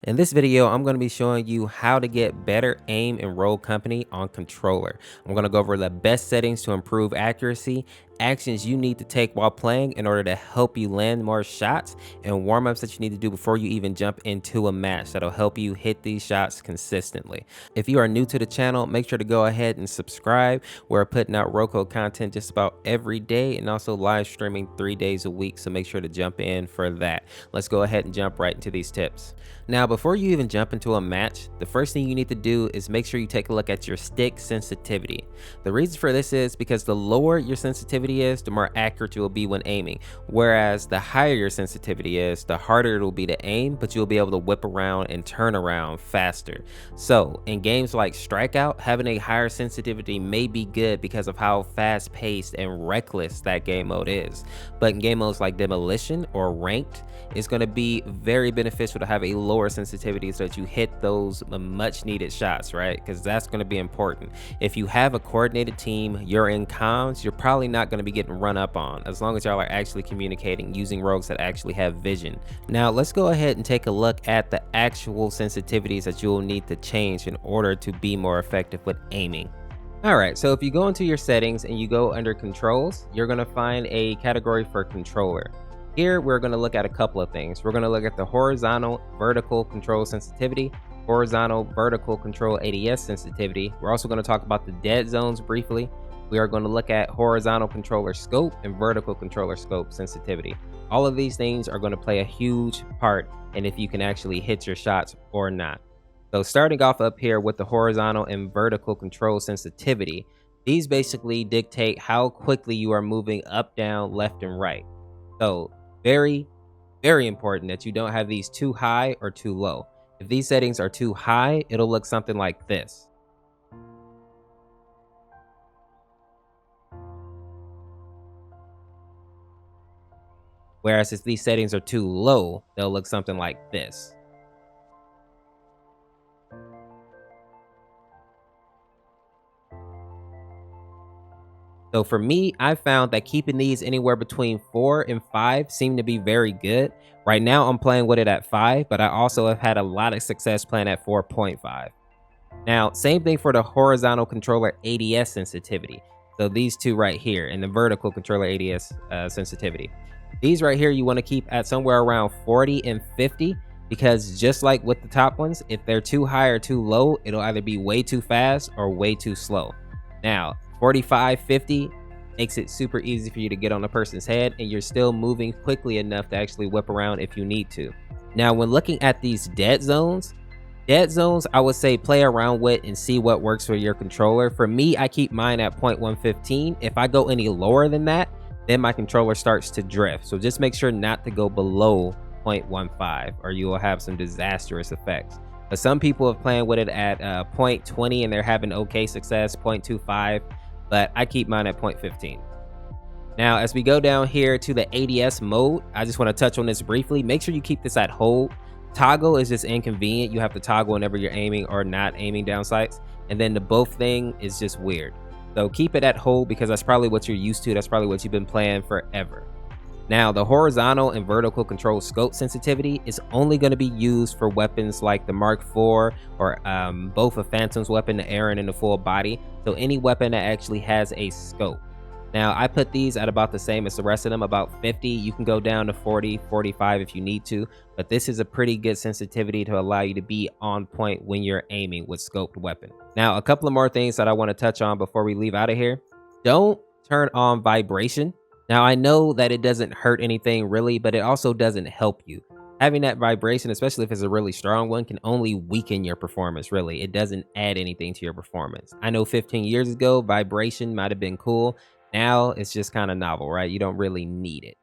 In this video, I'm going to be showing you how to get better aim and roll company on controller. I'm going to go over the best settings to improve accuracy, actions you need to take while playing in order to help you land more shots, and warm-ups that you need to do before you even jump into a match that'll help you hit these shots consistently. If you are new to the channel, make sure to go ahead and subscribe. We're putting out Roku content just about every day and also live streaming 3 days a week, so make sure to jump in for that. Let's go ahead and jump right into these tips. Now, before you even jump into a match, the first thing you need to do is make sure you take a look at your stick sensitivity. The reason for this is because the lower your sensitivity is, the more accurate you will be when aiming. Whereas the higher your sensitivity is, the harder it will be to aim, but you'll be able to whip around and turn around faster. So in games like Strikeout, having a higher sensitivity may be good because of how fast paced and reckless that game mode is. But in game modes like Demolition or Ranked, it's going to be very beneficial to have a lower sensitivity so that you hit those much needed shots, right? Because that's going to be important. If you have a coordinated team, you're in comms, you're probably not going to be getting run up on, as long as y'all are actually communicating using rogues that actually have vision. Now let's go ahead and take a look at the actual sensitivities that you'll need to change in order to be more effective with aiming. Alright, so if you go into your settings and you go under controls, you're going to find a category for controller. Here, we're going to look at a couple of things. We're going to look at the horizontal vertical control sensitivity, horizontal vertical control ADS sensitivity. We're also going to talk about the dead zones briefly. We are going to look at horizontal controller scope and vertical controller scope sensitivity. All of these things are going to play a huge part in if you can actually hit your shots or not. So starting off up here with the horizontal and vertical control sensitivity, these basically dictate how quickly you are moving up, down, left, and right. So very important that you don't have these too high or too low. If these settings are too high, it'll look something like this. Whereas if these settings are too low, they'll look something like this. So for me, I found that keeping these anywhere between 4 and 5 seem to be very good. Right now, I'm playing with it at 5, but I also have had a lot of success playing at 4.5. Now, same thing for the horizontal controller ADS sensitivity. So these two right here, and the vertical controller ADS sensitivity. These right here, you want to keep at somewhere around 40 and 50, because just like with the top ones, if they're too high or too low, it'll either be way too fast or way too slow. Now, 45, 50 makes it super easy for you to get on a person's head, and you're still moving quickly enough to actually whip around if you need to. Now, when looking at these dead zones, I would say play around with and see what works for your controller. For me, I keep mine at 0.115. If I go any lower than that, then my controller starts to drift. So just make sure not to go below 0.15 or you will have some disastrous effects. But some people have playing with it at 0.20 and they're having okay success, 0.25, but I keep mine at 0.15. Now, as we go down here to the ADS mode, I just want to touch on this briefly. Make sure you keep this at hold. Toggle is just inconvenient. You have to toggle whenever you're aiming or not aiming down sights. And then the both thing is just weird. So keep it at hold because that's probably what you're used to. That's probably what you've been playing forever. Now, the horizontal and vertical control scope sensitivity is only going to be used for weapons like the Mark IV or both a Phantom's weapon, the Aaron, and the full body. So any weapon that actually has a scope. Now, I put these at about the same as the rest of them, about 50. You can go down to 40, 45 if you need to, but this is a pretty good sensitivity to allow you to be on point when you're aiming with scoped weapon. Now, a couple of more things that I want to touch on before we leave out of here. Don't turn on vibration. Now, I know that it doesn't hurt anything really, but it also doesn't help you. Having that vibration, especially if it's a really strong one, can only weaken your performance, really. It doesn't add anything to your performance. I know 15 years ago, vibration might have been cool. Now, it's just kind of novel, right? You don't really need it.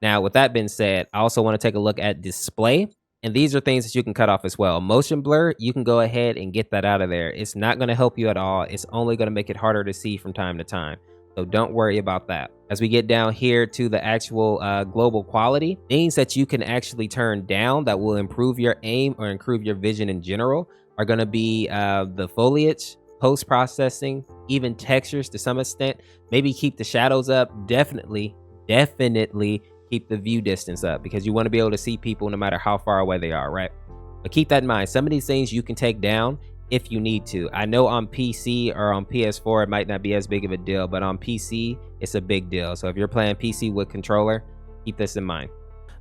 Now, with that being said, I also want to take a look at display. And these are things that you can cut off as well. Motion blur, you can go ahead and get that out of there. It's not going to help you at all. It's only going to make it harder to see from time to time. So don't worry about that. As we get down here to the actual global quality, things that you can actually turn down that will improve your aim or improve your vision in general are going to be the foliage, post-processing, even textures to some extent. Maybe keep the shadows up. Definitely keep the view distance up because you want to be able to see people no matter how far away they are, right? But keep that in mind. Some of these things you can take down if you need to. I know on PC or on PS4 it might not be as big of a deal, but on PC it's a big deal. So if you're playing PC with controller, keep this in mind.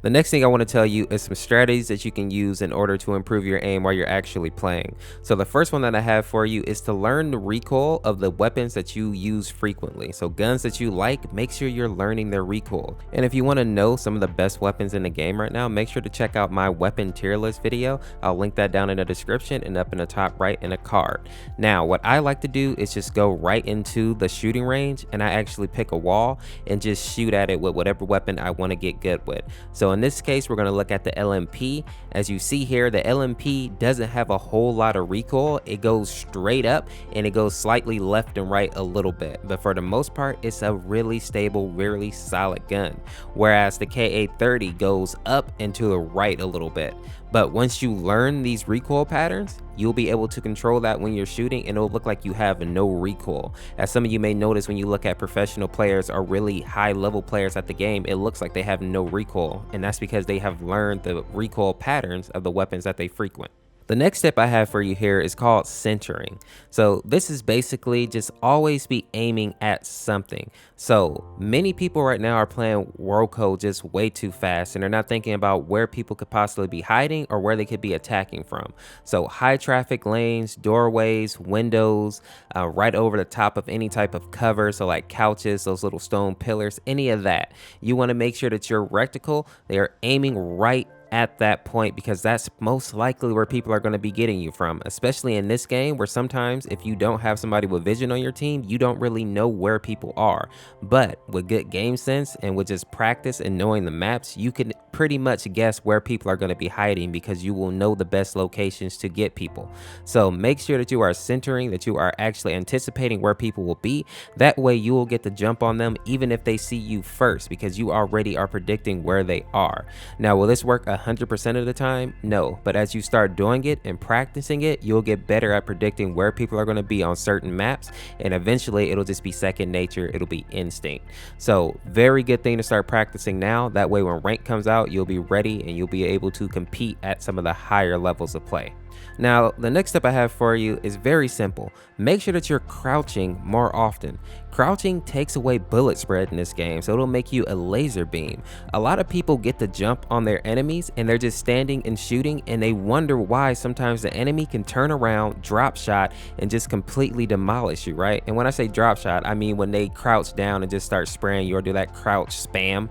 The next thing I want to tell you is some strategies that you can use in order to improve your aim while you're actually playing. So the first one that I have for you is to learn the recoil of the weapons that you use frequently. So guns that you like, make sure you're learning their recoil. And if you want to know some of the best weapons in the game right now, make sure to check out my weapon tier list video. I'll link that down in the description and up in the top right in a card. Now, what I like to do is just go right into the shooting range, and I actually pick a wall and just shoot at it with whatever weapon I want to get good with. So in this case, we're going to look at the LMP. As you see here, the LMP doesn't have a whole lot of recoil. It goes straight up and it goes slightly left and right a little bit, but for the most part, it's a really stable, really solid gun. Whereas the KA-30 goes up and to the right a little bit. But once you learn these recoil patterns, you'll be able to control that when you're shooting, and it'll look like you have no recoil. As some of you may notice when you look at professional players or really high level players at the game, it looks like they have no recoil, and that's because they have learned the recoil patterns of the weapons that they frequent. The next step I have for you here is called centering. So this is basically just always be aiming at something. So many people right now are playing world code just way too fast, and they're not thinking about where people could possibly be hiding or where they could be attacking from. So high traffic lanes, doorways, windows, right over the top of any type of cover. So like couches, those little stone pillars, any of that. You want to make sure that your reticle, they are aiming right at that point, because that's most likely where people are going to be getting you from, especially in this game where sometimes if you don't have somebody with vision on your team, you don't really know where people are. But with good game sense and with just practice and knowing the maps, you can pretty much guess where people are going to be hiding, because you will know the best locations to get people. So make sure that you are centering, that you are actually anticipating where people will be. That way you will get the jump on them even if they see you first, because you already are predicting where they are. Now, will this work 100% of the time? No, but as you start doing it and practicing it, you'll get better at predicting where people are going to be on certain maps, and eventually it'll just be second nature. It'll be instinct. So very good thing to start practicing now. That way when rank comes out, you'll be ready and you'll be able to compete at some of the higher levels of play. Now, the next step I have for you is very simple. Make sure that you're crouching more often. Crouching takes away bullet spread in this game, so it'll make you a laser beam. A lot of people get the jump on their enemies and they're just standing and shooting, and they wonder why sometimes the enemy can turn around, drop shot, and just completely demolish you, right? And when I say drop shot, I mean when they crouch down and just start spraying you or do that crouch spam.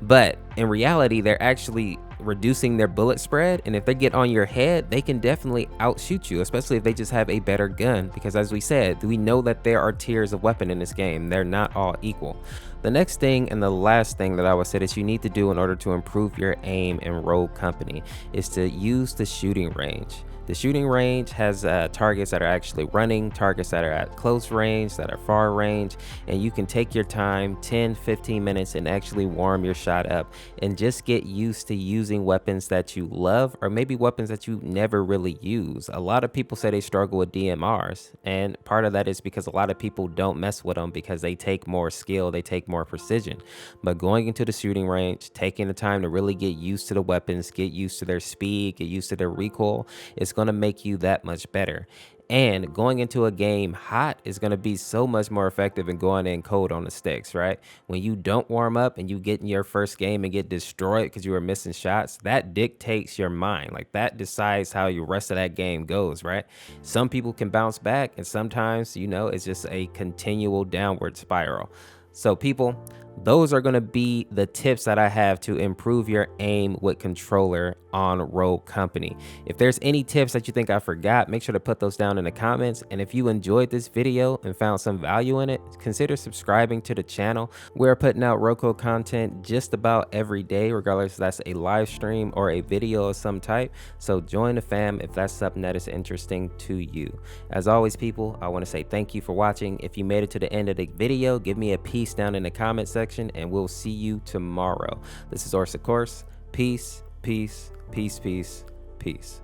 But in reality, they're actually reducing their bullet spread, and if they get on your head, they can definitely outshoot you, especially if they just have a better gun, because as we said, we know that there are tiers of weapon in this game. They're not all equal. The next thing and the last thing that I would say that you need to do in order to improve your aim in Rogue Company is to use the shooting range. The shooting range has targets that are actually running, targets that are at close range, that are far range, and you can take your time, 10-15 minutes, and actually warm your shot up and just get used to using weapons that you love, or maybe weapons that you never really use. A lot of people say they struggle with DMRs, and part of that is because a lot of people don't mess with them because they take more skill, they take more precision. But going into the shooting range, taking the time to really get used to the weapons, get used to their speed, get used to their recoil, it's going to make you that much better. And going into a game hot is going to be so much more effective than going in cold on the sticks, right? When you don't warm up and you get in your first game and get destroyed because you were missing shots, that dictates your mind. Like, that decides how the rest of that game goes, right? Some people can bounce back, and sometimes, you know, it's just a continual downward spiral. So people, those are going to be the tips that I have to improve your aim with controller on Rogue Company. If there's any tips that you think I forgot, make sure to put those down in the comments. And if you enjoyed this video and found some value in it, consider subscribing to the channel. We're putting out Rogue Code content just about every day, regardless if that's a live stream or a video of some type. So join the fam if that's something that is interesting to you. As always, people, I want to say thank you for watching. If you made it to the end of the video, give me a piece down in the comment section, and we'll see you tomorrow. This is Orsa Course. Peace, peace, peace, peace, peace.